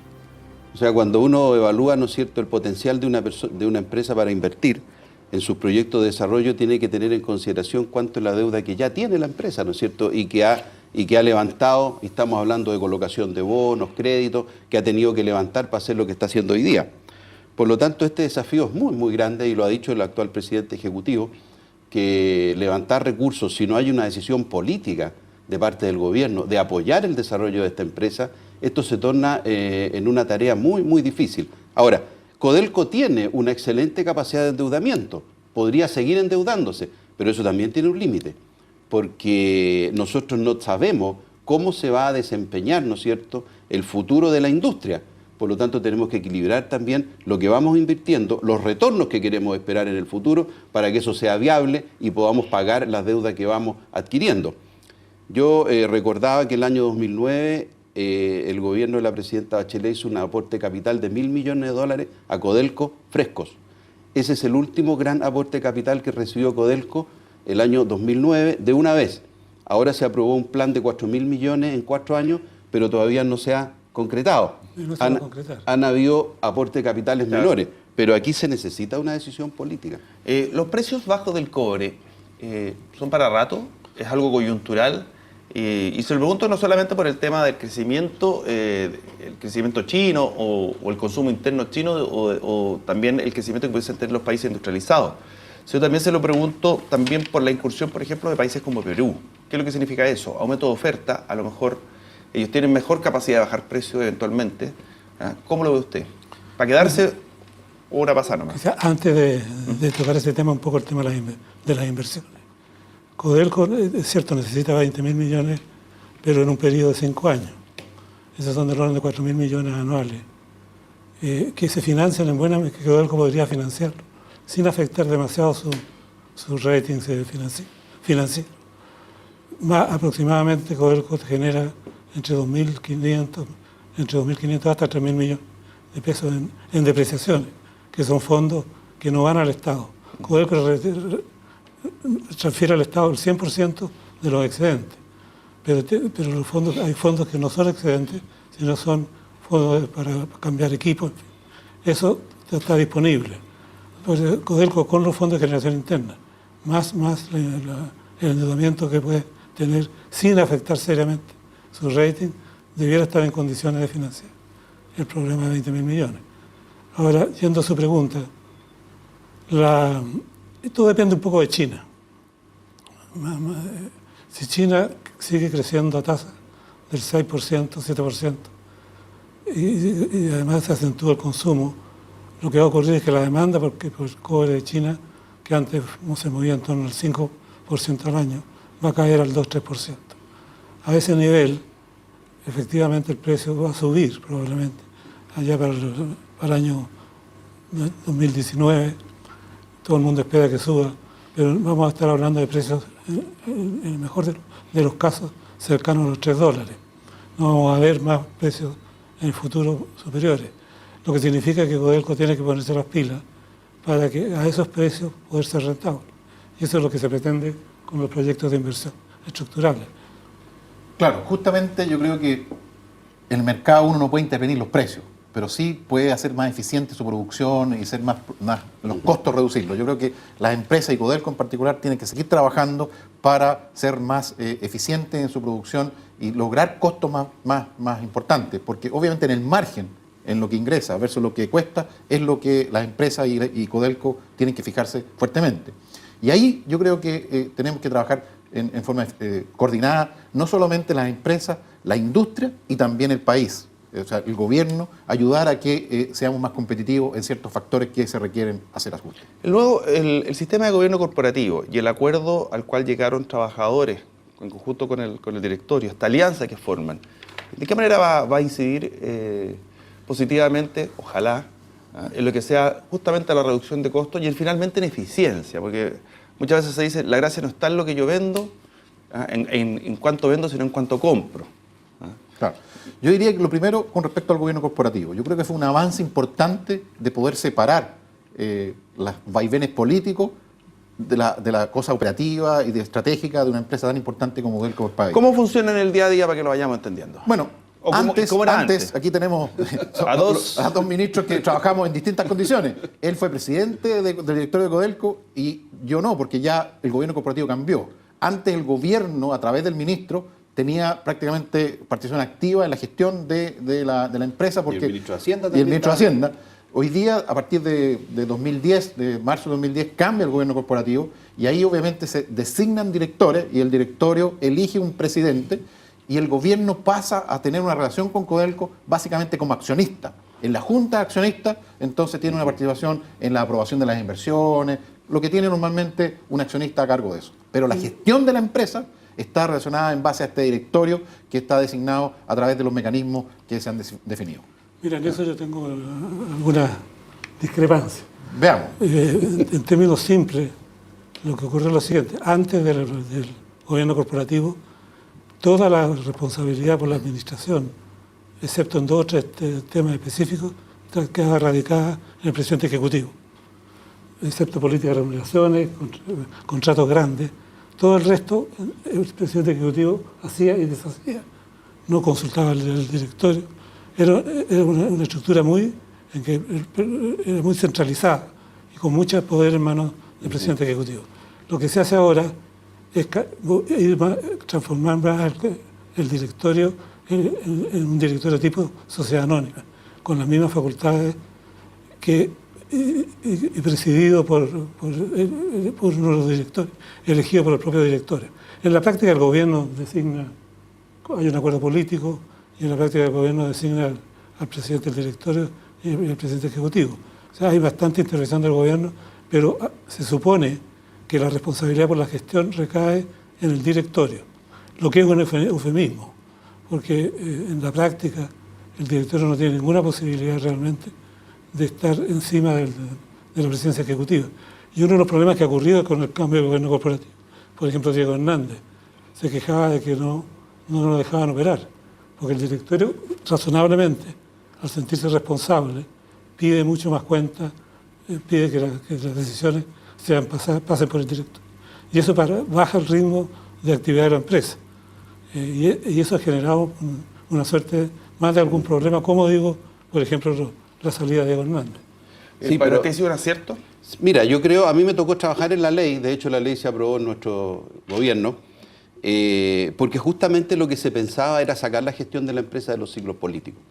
S4: O sea, cuando uno evalúa, ¿no es cierto?, el potencial de una empresa para invertir en sus proyectos de desarrollo, tiene que tener en consideración cuánto es la deuda que ya tiene la empresa, ¿no es cierto?, y que ha levantado, y estamos hablando de colocación de bonos, créditos, que ha tenido que levantar para hacer lo que está haciendo hoy día. Por lo tanto, este desafío es muy, muy grande, y lo ha dicho el actual presidente ejecutivo, que levantar recursos, si no hay una decisión política de parte del gobierno de apoyar el desarrollo de esta empresa, esto se torna en una tarea muy, muy difícil. Ahora, Codelco tiene una excelente capacidad de endeudamiento, podría seguir endeudándose, pero eso también tiene un límite, porque nosotros no sabemos cómo se va a desempeñar, ¿no es cierto?, el futuro de la industria. Por lo tanto, tenemos que equilibrar también lo que vamos invirtiendo, los retornos que queremos esperar en el futuro, para que eso sea viable y podamos pagar las deudas que vamos adquiriendo. Yo recordaba que el año 2009 el gobierno de la presidenta Bachelet hizo un aporte de capital de 1.000 millones de dólares a Codelco frescos. Ese es el último gran aporte de capital que recibió Codelco el año 2009 de una vez. Ahora se aprobó un plan de 4.000 millones en 4 años, pero todavía no se ha concretado. Han habido aportes de capitales menores, pero aquí se necesita una decisión política.
S2: Los precios bajos del cobre son para rato, es algo coyuntural. Y se lo pregunto no solamente por el tema del crecimiento, el crecimiento chino o el consumo interno chino o también el crecimiento que pueden tener los países industrializados, sino también se lo pregunto también por la incursión, por ejemplo, de países como Perú. ¿Qué es lo que significa eso? Aumento de oferta, a lo mejor ellos tienen mejor capacidad de bajar precios eventualmente. ¿Cómo lo ve usted? ¿Para quedarse o una pasada nomás?
S6: Antes de tocar ese tema, un poco el tema de las inversiones. Codelco, es cierto, necesita 20.000 millones, pero en un periodo de 5 años. Esos son del orden de 4.000 millones anuales, que se financian en buena medida, que Codelco podría financiar, sin afectar demasiado su rating financiero. Más aproximadamente, Codelco genera entre 2.500 hasta 3.000 millones de pesos en depreciaciones, que son fondos que no van al Estado. Codelco transfiere al Estado el 100% de los excedentes, pero los fondos, hay fondos que no son excedentes, sino son fondos para cambiar equipos, en fin. Eso está disponible. Entonces, Codelco, con los fondos de generación interna, más el endeudamiento que puede tener sin afectar seriamente su rating, debiera estar en condiciones de financiar el programa de 20.000 millones. Ahora, yendo a su pregunta, todo depende un poco de China. Si China sigue creciendo a tasa del 6%, 7%, y además se acentúa el consumo, lo que va a ocurrir es que la demanda por el cobre de China, que antes no se movía en torno al 5% al año, va a caer al 2-3%. A ese nivel, efectivamente, el precio va a subir probablemente. Allá para el año 2019, todo el mundo espera que suba, pero vamos a estar hablando de precios, en el mejor de los casos, cercanos a los $3. No vamos a ver más precios en el futuro superiores, lo que significa que Codelco tiene que ponerse las pilas para que a esos precios poder ser rentable. Y eso es lo que se pretende con los proyectos de inversión estructurales.
S5: Claro, justamente yo creo que en el mercado uno no puede intervenir los precios, pero sí puede hacer más eficiente su producción y ser más los costos reducirlos. Yo creo que las empresas y Codelco en particular tienen que seguir trabajando para ser más eficientes en su producción y lograr costos más importantes, porque obviamente en el margen, en lo que ingresa versus lo que cuesta, es lo que las empresas y Codelco tienen que fijarse fuertemente. Y ahí yo creo que tenemos que trabajar en forma coordinada, no solamente las empresas, la industria y también el país. O sea, el gobierno, ayudar a que seamos más competitivos en ciertos factores que se requieren hacer ajustes.
S2: Luego, el sistema de gobierno corporativo y el acuerdo al cual llegaron trabajadores en conjunto con el directorio, esta alianza que forman, ¿de qué manera va a incidir positivamente, ojalá, en lo que sea justamente la reducción de costos y finalmente en eficiencia? Porque muchas veces se dice, la gracia no está en lo que yo vendo, en cuánto vendo, sino en cuánto compro.
S5: Claro. Yo diría que lo primero con respecto al gobierno corporativo. Yo creo que fue un avance importante de poder separar los vaivenes políticos de la cosa operativa y de estratégica de una empresa tan importante como Codelco por país.
S2: ¿Cómo funciona en el día a día para que lo vayamos entendiendo?
S5: Bueno, antes aquí tenemos a dos ministros que trabajamos en distintas condiciones. Él fue presidente del directorio de Codelco y yo no, porque ya el gobierno corporativo cambió. Antes el gobierno, a través del ministro, tenía prácticamente participación activa en la gestión de la empresa. Porque,
S4: y el ministro de Hacienda
S5: también. Y el ministro de Hacienda. Hoy día, a partir de 2010, de marzo de 2010, cambia el gobierno corporativo y ahí obviamente se designan directores y el directorio elige un presidente y el gobierno pasa a tener una relación con Codelco básicamente como accionista. En la junta de accionistas, entonces tiene una participación en la aprobación de las inversiones, lo que tiene normalmente un accionista a cargo de eso. Pero la gestión de la empresa está relacionada en base a este directorio que está designado a través de los mecanismos que se han definido.
S6: Mira, en eso yo tengo alguna discrepancia.
S5: Veamos.
S6: En términos simples, lo que ocurre es lo siguiente. Antes del gobierno corporativo, toda la responsabilidad por la administración, excepto en 2 o 3 temas específicos, queda radicada en el presidente ejecutivo. Excepto política de remuneraciones, contratos grandes. Todo el resto, el presidente ejecutivo hacía y deshacía. No consultaba al directorio. Era una estructura era muy centralizada y con mucho poder en manos del presidente ejecutivo. Lo que se hace ahora es transformar más el directorio en un directorio tipo sociedad anónima, con las mismas facultades y presidido por uno de los directores, elegido por el propio directorio. En la práctica el gobierno designa, hay un acuerdo político, y en la práctica el gobierno designa al presidente del directorio y al presidente ejecutivo. O sea, hay bastante intervención del gobierno, pero se supone que la responsabilidad por la gestión recae en el directorio, lo que es un eufemismo, porque en la práctica el directorio no tiene ninguna posibilidad realmente de estar encima de la presidencia ejecutiva. Y uno de los problemas que ha ocurrido con el cambio de gobierno corporativo, por ejemplo, Diego Hernández, se quejaba de que no lo dejaban operar, porque el directorio, razonablemente, al sentirse responsable, pide mucho más cuenta, pide que las decisiones pasen por el directorio. Y eso baja el ritmo de actividad de la empresa. Y eso ha generado una suerte más de algún problema, como digo, por ejemplo, la salida de Diego Hernández.
S2: Sí, ¿para usted ha sido un acierto?
S4: Mira, yo creo, a mí me tocó trabajar en la ley, de hecho la ley se aprobó en nuestro gobierno, porque justamente lo que se pensaba era sacar la gestión de la empresa de los ciclos políticos.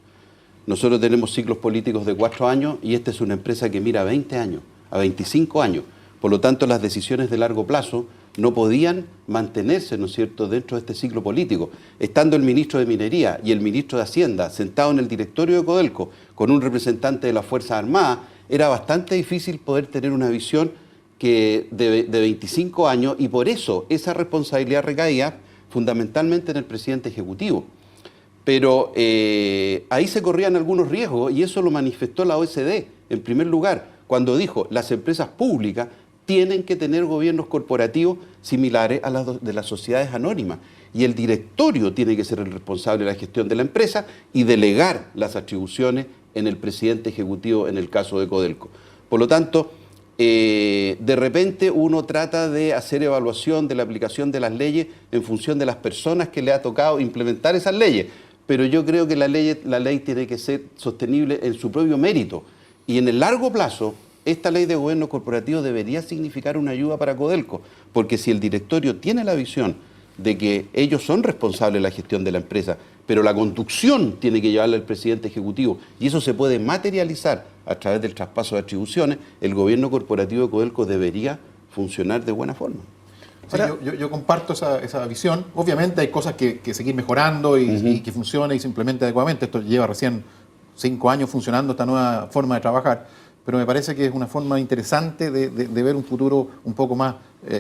S4: Nosotros tenemos ciclos políticos de 4 años y esta es una empresa que mira a 20 años, a 25 años. Por lo tanto, las decisiones de largo plazo no podían mantenerse, ¿no es cierto?, dentro de este ciclo político. Estando el ministro de Minería y el ministro de Hacienda sentado en el directorio de Codelco con un representante de las Fuerzas Armadas, era bastante difícil poder tener una visión de 25 años y por eso esa responsabilidad recaía fundamentalmente en el presidente ejecutivo. Pero ahí se corrían algunos riesgos y eso lo manifestó la OECD en primer lugar, cuando dijo las empresas públicas tienen que tener gobiernos corporativos similares a los de las sociedades anónimas y el directorio tiene que ser el responsable de la gestión de la empresa y delegar las atribuciones en el presidente ejecutivo en el caso de Codelco. Por lo tanto, de repente uno trata de hacer evaluación de la aplicación de las leyes en función de las personas que le ha tocado implementar esas leyes, pero yo creo que la ley tiene que ser sostenible en su propio mérito y en el largo plazo esta ley de gobierno corporativo debería significar una ayuda para Codelco, porque si el directorio tiene la visión de que ellos son responsables de la gestión de la empresa, pero la conducción tiene que llevarla el presidente ejecutivo y eso se puede materializar a través del traspaso de atribuciones, el gobierno corporativo de Codelco debería funcionar de buena forma.
S5: Sí, yo comparto esa visión. Obviamente hay cosas que seguir mejorando y que funcione y se implemente adecuadamente. Esto lleva recién 5 años funcionando esta nueva forma de trabajar, pero me parece que es una forma interesante de ver un futuro un poco más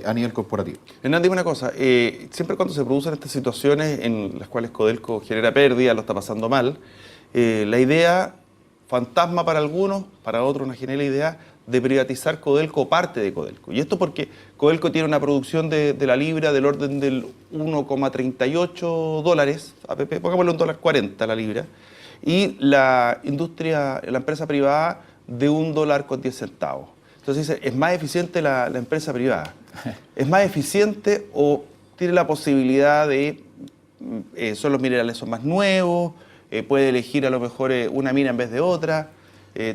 S5: a nivel corporativo.
S2: Hernán, dime una cosa, siempre cuando se producen estas situaciones en las cuales Codelco genera pérdida, lo está pasando mal, la idea fantasma para algunos, para otros una genial idea de privatizar Codelco o parte de Codelco. Y esto porque Codelco tiene una producción de la libra del orden del 1,38 dólares, APP, pongámosle $1.40 la libra, y la empresa privada de $1.10. Entonces dice, ¿es más eficiente la empresa privada? ¿Es más eficiente o tiene la posibilidad de, son los minerales son más nuevos, puede elegir a lo mejor una mina en vez de otra,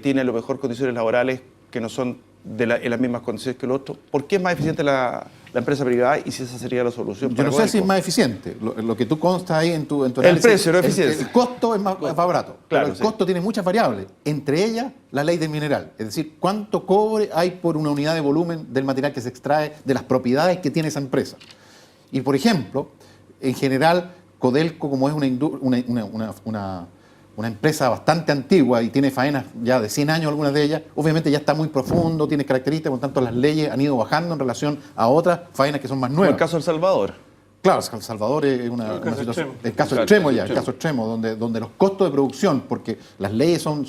S2: tiene a lo mejor condiciones laborales que no son en las mismas condiciones que el otro? ¿Por qué es más eficiente la empresa privada y si esa sería la solución?
S5: Yo no sé si es más eficiente. Lo que tú constas ahí en tu análisis.
S2: El precio, no eficiencia.
S5: El costo es más barato.
S2: Claro,
S5: pero el costo tiene muchas variables, entre ellas la ley del mineral. Es decir, cuánto cobre hay por una unidad de volumen del material que se extrae, de las propiedades que tiene esa empresa. Y por ejemplo, en general, Codelco, como es una empresa bastante antigua y tiene faenas ya de 100 años, algunas de ellas, obviamente ya está muy profundo, tiene características, por tanto las leyes han ido bajando en relación a otras faenas que son más nuevas.
S2: Como el caso de El Salvador.
S5: Claro, El Salvador es una situación, el caso extremo ya, el caso extremo, donde los costos de producción, porque las leyes son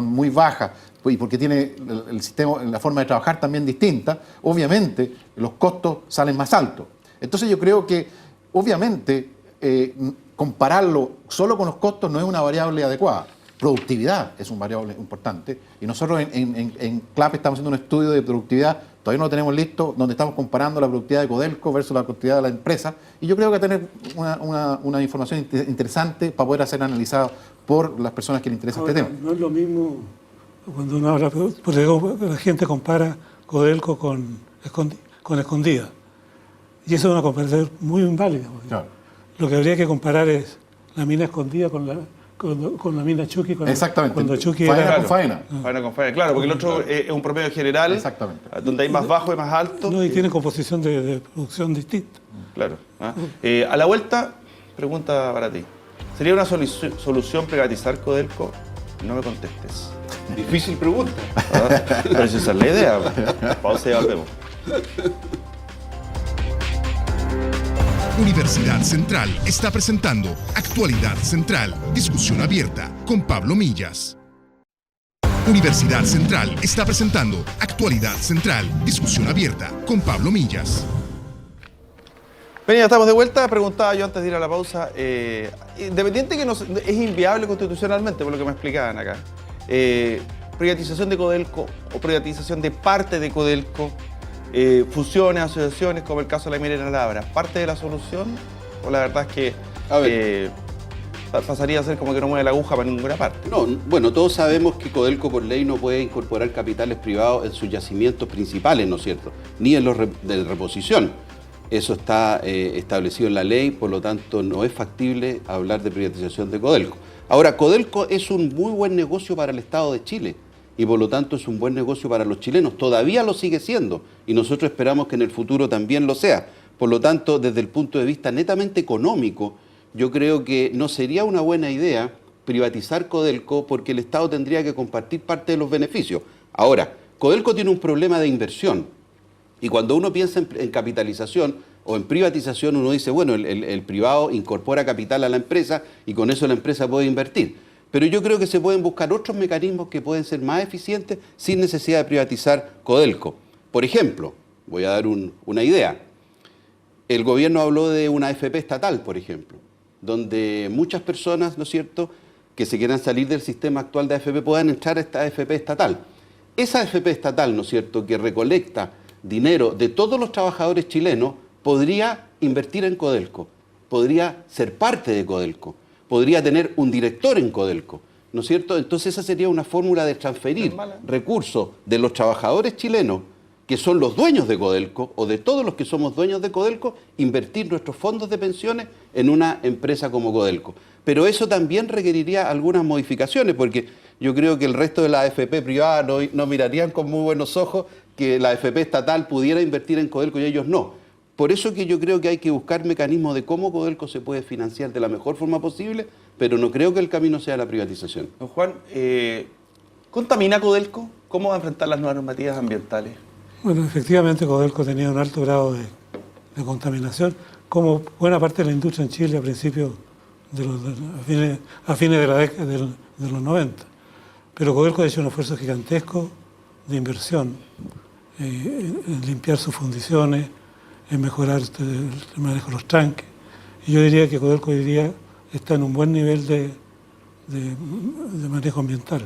S5: muy bajas y porque tiene el sistema, la forma de trabajar también distinta, obviamente los costos salen más altos. Entonces yo creo que, obviamente, compararlo solo con los costos no es una variable adecuada. Productividad es una variable importante y nosotros en CLAP estamos haciendo un estudio de productividad, todavía no lo tenemos listo, donde estamos comparando la productividad de Codelco versus la productividad de la empresa y yo creo que tener una información interesante para poder ser analizada por las personas que les interesa este tema.
S6: No es lo mismo cuando uno habla, porque la gente compara Codelco con Escondida y eso es una comparación muy inválida.
S5: Claro.
S6: Lo que habría que comparar es la mina Escondida con la mina Chuqui.
S5: Exactamente.
S6: Cuando Chuqui
S5: faena
S6: era...
S5: con faena.
S2: Faena con faena, claro, porque el otro es un promedio general.
S5: Exactamente.
S2: Donde hay más bajo y más alto.
S6: No, y tienen composición de producción distinta.
S2: Claro. A la vuelta, pregunta para ti. ¿Sería una solución privatizar Codelco? No me contestes.
S4: Difícil pregunta.
S2: Pero si esa es la idea. Pausa y volvemos.
S1: Universidad Central está presentando Actualidad Central, discusión abierta con Pablo Millas. Universidad Central está presentando Actualidad Central, discusión abierta con Pablo Millas.
S2: Bien, ya estamos de vuelta. Preguntaba yo antes de ir a la pausa, independiente que es inviable constitucionalmente, por lo que me explicaban acá, privatización de Codelco o privatización de parte de Codelco, fusiones, asociaciones, como el caso de la minera Labra, ¿parte de la solución? O la verdad es que pasaría a ser como que no mueve la aguja para ninguna parte.
S4: No, bueno, todos sabemos que Codelco por ley no puede incorporar capitales privados en sus yacimientos principales, ¿no es cierto? Ni en los de reposición. Eso está establecido en la ley, por lo tanto no es factible hablar de privatización de Codelco. Ahora, Codelco es un muy buen negocio para el Estado de Chile y por lo tanto es un buen negocio para los chilenos. Todavía lo sigue siendo y nosotros esperamos que en el futuro también lo sea. Por lo tanto, desde el punto de vista netamente económico, yo creo que no sería una buena idea privatizar Codelco porque el Estado tendría que compartir parte de los beneficios. Ahora, Codelco tiene un problema de inversión y cuando uno piensa en capitalización o en privatización, uno dice, bueno, el privado incorpora capital a la empresa y con eso la empresa puede invertir. Pero yo creo que se pueden buscar otros mecanismos que pueden ser más eficientes sin necesidad de privatizar Codelco. Por ejemplo, voy a dar una idea. El gobierno habló de una AFP estatal, por ejemplo, donde muchas personas, ¿no es cierto?, que se quieran salir del sistema actual de AFP puedan entrar a esta AFP estatal. Esa AFP estatal, ¿no es cierto?, que recolecta dinero de todos los trabajadores chilenos, podría invertir en Codelco, podría ser parte de Codelco, podría tener un director en Codelco, ¿no es cierto? Entonces esa sería una fórmula de transferir recursos de los trabajadores chilenos, que son los dueños de Codelco, o de todos los que somos dueños de Codelco, invertir nuestros fondos de pensiones en una empresa como Codelco. Pero eso también requeriría algunas modificaciones, porque yo creo que el resto de la AFP privada no mirarían con muy buenos ojos que la AFP estatal pudiera invertir en Codelco y ellos no. Por eso que yo creo que hay que buscar mecanismos de cómo Codelco se puede financiar de la mejor forma posible, pero no creo que el camino sea la privatización.
S2: Don Juan, ¿contamina Codelco? ¿Cómo va a enfrentar las nuevas normativas ambientales?
S6: Bueno, efectivamente Codelco tenía un alto grado de contaminación, como buena parte de la industria en Chile a principios a fines de la década de los 90. Pero Codelco ha hecho un esfuerzo gigantesco de inversión en limpiar sus fundiciones, en mejorar el manejo de los tranques. Y yo diría que Codelco hoy día está en un buen nivel de manejo ambiental.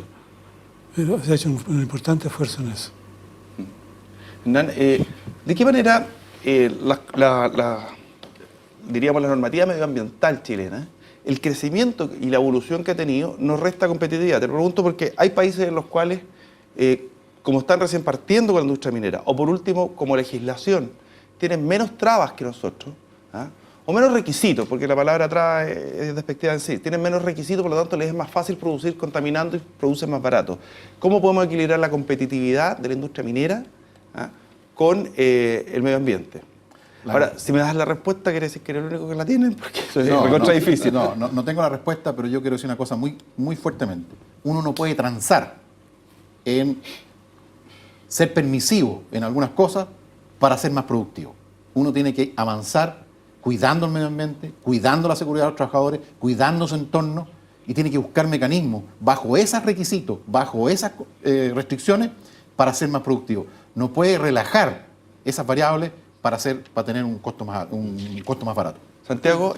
S6: Pero se ha hecho un importante esfuerzo en eso.
S2: Hernán, ¿de qué manera diríamos la normativa medioambiental chilena, el crecimiento y la evolución que ha tenido nos resta competitividad? Te pregunto porque hay países en los cuales, como están recién partiendo con la industria minera, o por último, como legislación, tienen menos trabas que nosotros, o menos requisitos, porque la palabra traba es despectiva en sí, tienen menos requisitos, por lo tanto les es más fácil producir contaminando y producen más barato. ¿Cómo podemos equilibrar la competitividad de la industria minera con el medio ambiente? Ahora, si me das la respuesta, quiere decir que eres el único que la tienen, porque eso es recontra difícil.
S5: No tengo la respuesta, pero yo quiero decir una cosa muy fuertemente. Uno no puede transar en ser permisivo en algunas cosas para ser más productivo. Uno tiene que avanzar cuidando el medio ambiente, cuidando la seguridad de los trabajadores, cuidando su entorno, y tiene que buscar mecanismos bajo esos requisitos, bajo esas restricciones, para ser más productivo. No puede relajar esas variables para tener un costo más barato.
S2: Santiago,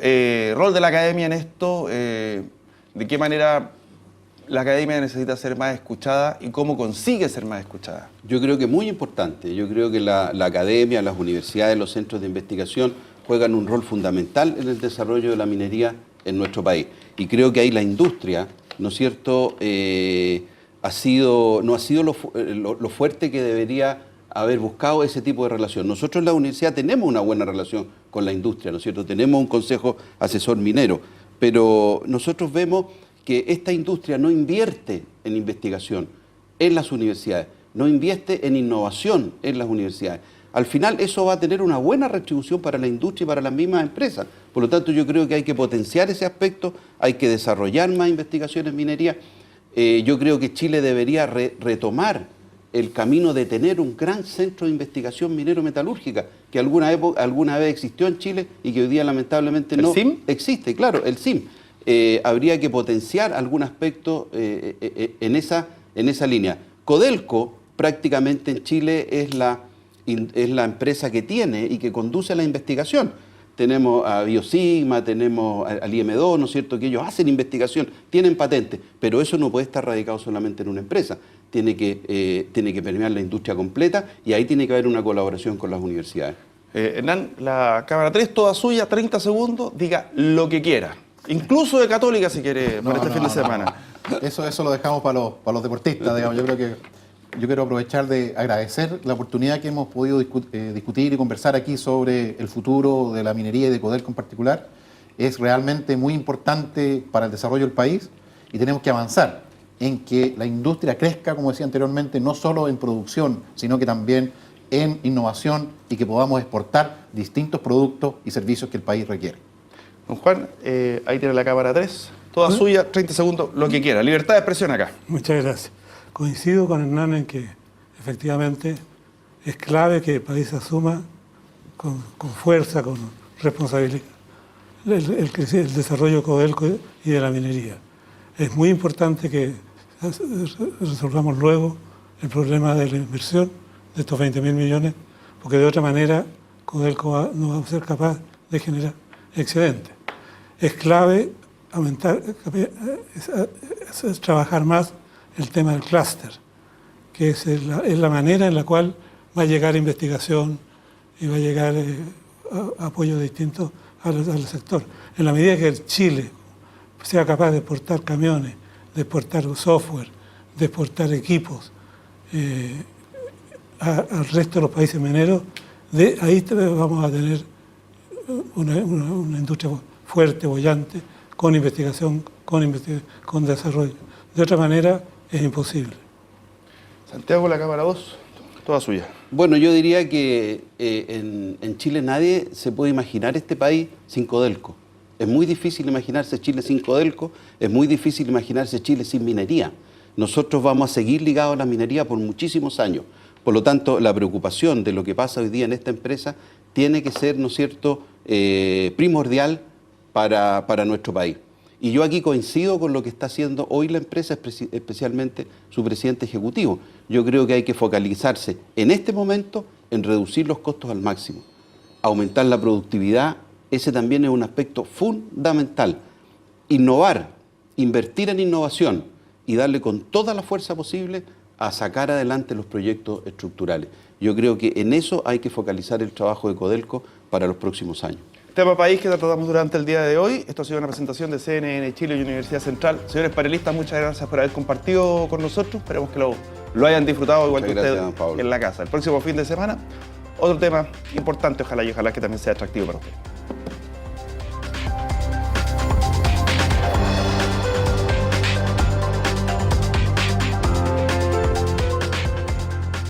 S2: rol de la academia en esto, ¿de qué manera la academia necesita ser más escuchada y cómo consigue ser más escuchada?
S4: Yo creo que es muy importante. Yo creo que la academia, las universidades, los centros de investigación juegan un rol fundamental en el desarrollo de la minería en nuestro país. Y creo que ahí la industria, ¿no es cierto?, no ha sido lo fuerte que debería haber buscado ese tipo de relación. Nosotros en la universidad tenemos una buena relación con la industria, ¿no es cierto? Tenemos un consejo asesor minero, pero nosotros vemos que esta industria no invierte en investigación en las universidades, no invierte en innovación en las universidades. Al final eso va a tener una buena retribución para la industria y para las mismas empresas. Por lo tanto, yo creo que hay que potenciar ese aspecto, hay que desarrollar más investigación en minería. Yo creo que Chile debería retomar el camino de tener un gran centro de investigación minero-metalúrgica, que alguna vez existió en Chile y que hoy día lamentablemente no existe. Claro, el CIM. Habría que potenciar algún aspecto en esa línea. Codelco prácticamente en Chile es la empresa que tiene y que conduce la investigación. Tenemos a Biosigma, tenemos al IM2, ¿no es cierto?, que ellos hacen investigación, tienen patentes, pero eso no puede estar radicado solamente en una empresa. Tiene que permear la industria completa y ahí tiene que haber una colaboración con las universidades.
S2: Hernán, la cámara 3, toda suya, 30 segundos, diga lo que quiera. Incluso de Católica, si quiere, para este fin de semana.
S5: Eso lo dejamos para los deportistas, digamos. Yo quiero aprovechar de agradecer la oportunidad que hemos podido discutir y conversar aquí sobre el futuro de la minería y de Codelco en particular. Es realmente muy importante para el desarrollo del país. y tenemos que avanzar en que la industria crezca, como decía anteriormente, no solo en producción, sino que también en innovación y que podamos exportar distintos productos y servicios que el país requiere.
S2: Don Juan, ahí tiene la cámara 3, toda suya, 30 segundos, lo que quiera. Libertad de expresión acá.
S6: Muchas gracias. Coincido con Hernán en que efectivamente es clave que el país asuma con fuerza, con responsabilidad, el desarrollo de Codelco y de la minería. Es muy importante que resolvamos luego el problema de la inversión de estos 20.000 millones, porque de otra manera Codelco no va a ser capaz de generar excedentes. Es clave aumentar, es trabajar más el tema del clúster, que es la manera en la cual va a llegar investigación y va a llegar apoyo distinto al sector. En la medida que Chile sea capaz de exportar camiones, de exportar software, de exportar equipos al resto de los países mineros, ahí vamos a tener una industria fuerte, bollante, con investigación, con desarrollo. De otra manera es imposible.
S2: Santiago, la cámara 2, toda suya.
S4: Bueno, yo diría que en Chile nadie se puede imaginar este país sin Codelco. Es muy difícil imaginarse Chile sin Codelco, es muy difícil imaginarse Chile sin minería. Nosotros vamos a seguir ligados a la minería por muchísimos años. Por lo tanto, la preocupación de lo que pasa hoy día en esta empresa tiene que ser, ¿no es cierto?, primordial para nuestro país. Y yo aquí coincido con lo que está haciendo hoy la empresa, especialmente su presidente ejecutivo. Yo creo que hay que focalizarse en este momento en reducir los costos al máximo, aumentar la productividad, ese también es un aspecto fundamental. Innovar, invertir en innovación y darle con toda la fuerza posible a sacar adelante los proyectos estructurales. Yo creo que en eso hay que focalizar el trabajo de Codelco para los próximos años.
S2: Tema país que tratamos durante el día de hoy. Esto ha sido una presentación de CNN Chile y Universidad Central. Señores panelistas, muchas gracias por haber compartido con nosotros. Esperemos que lo hayan disfrutado igual que ustedes en la casa. El próximo fin de semana, otro tema importante, ojalá que también sea atractivo para ustedes.